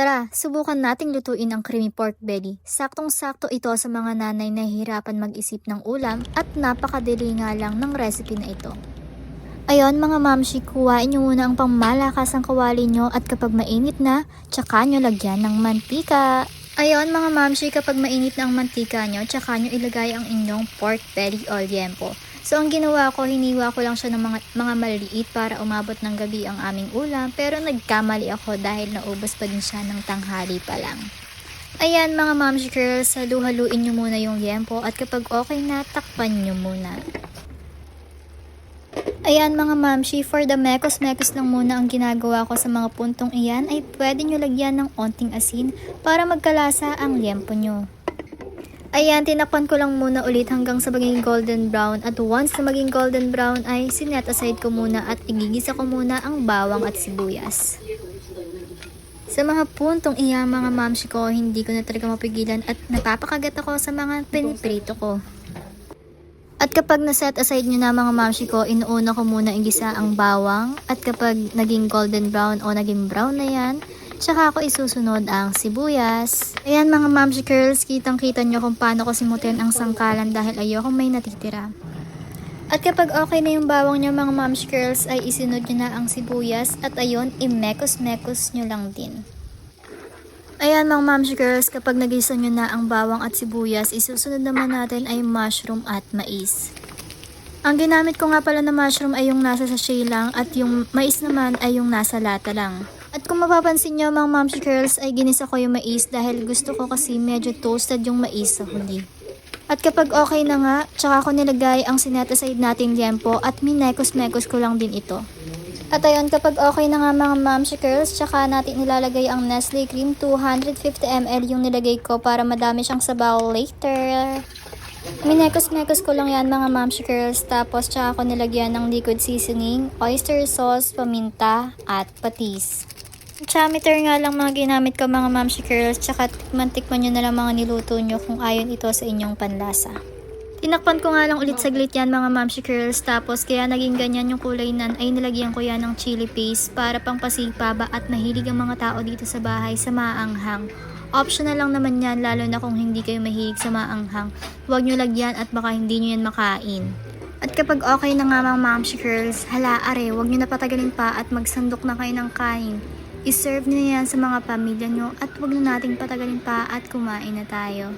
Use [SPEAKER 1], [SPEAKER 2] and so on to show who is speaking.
[SPEAKER 1] Tara, subukan nating lutuin ang creamy pork belly. Saktong-sakto ito sa mga nanay na hihirapan mag-isip ng ulam at napakadali nga lang ng recipe na ito. Ayon mga mamshi, kuhain nyo muna ang pangmalakasang kawali nyo at kapag mainit na, tsaka nyo lagyan ng mantika. Ayon mga mamshi, kapag mainit na ang mantika nyo, tsaka nyo ilagay ang inyong pork belly o liempo. So ang ginawa ko, hiniwa ko lang siya ng mga maliliit para umabot ng gabi ang aming ulam, pero nagkamali ako dahil naubos pa din siya ng tanghali pa lang. Ayan mga mamshi girls, halu-haluin nyo muna yung liempo at kapag okay na, takpan nyo muna. Ayan mga mamshi, for the mekos-mekos lang muna ang ginagawa ko sa mga puntong iyan ay pwede nyo lagyan ng onting asin para magkalasa ang liempo nyo. Ayan, tinakpan ko lang muna ulit hanggang sa maging golden brown at once na maging golden brown ay sinet aside ko muna at igigisa ko muna ang bawang at sibuyas. Sa mga puntong iyan mga mamshi ko, hindi ko na talaga mapigilan at napapakagat ako sa mga piniprito ko. At kapag naset aside nyo na mga mamshi ko, inuuna ko muna igisa ang bawang at kapag naging golden brown o naging brown na yan, tsaka ako isusunod ang sibuyas. Ayan mga mamshi girls, kitang-kita nyo kung paano ko simutin ang sangkalan dahil ayokong may natitira. At kapag okay na yung bawang nyo mga mamshi girls, ay isunod nyo na ang sibuyas at ayun, imekos-mekos nyo lang din. Ayan mga mamshi girls, kapag nagisa nyo na ang bawang at sibuyas, isusunod naman natin ay mushroom at mais. Ang ginamit ko nga pala na mushroom ay yung nasa sachet lang at yung mais naman ay yung nasa lata lang. At kung mapapansin nyo mga mamshi girls ay ginisa ko yung mais dahil gusto ko kasi medyo toasted yung mais sa huli. At kapag okay na nga, tsaka ko nilagay ang sinet aside nating liempo at minekos-mekos ko lang din ito. At ayun, kapag okay na nga mga mamshi girls, tsaka natin nilalagay ang Nestle cream, 250 ml yung nilagay ko para madami siyang sabaw later. Minekos-mekos ko lang yan mga mamshi girls, tapos tsaka ko nilagyan ng liquid seasoning, oyster sauce, paminta, at patis. Chamiter nga lang mga ginamit ko mga mamshi girls, tsaka tikman nyo na lang mga niluto nyo kung ayon ito sa inyong panlasa. Tinakpan ko nga lang ulit saglit yan mga mamshi girls, tapos kaya naging ganyan yung kulay nan ay nilagyan ko yan ng chili paste para pang pasigpaba at mahilig ang mga tao dito sa bahay sa maanghang. Optional lang naman yan lalo na kung hindi kayo mahilig sa maanghang. Huwag nyo lagyan at baka hindi nyo yan makain. At kapag okay na nga mga mamshi girls, hala are, huwag nyo na patagalin pa at magsandok na kayo ng kain. I-serve nyo yan sa mga pamilya nyo at huwag na nating patagalin pa at kumain na tayo.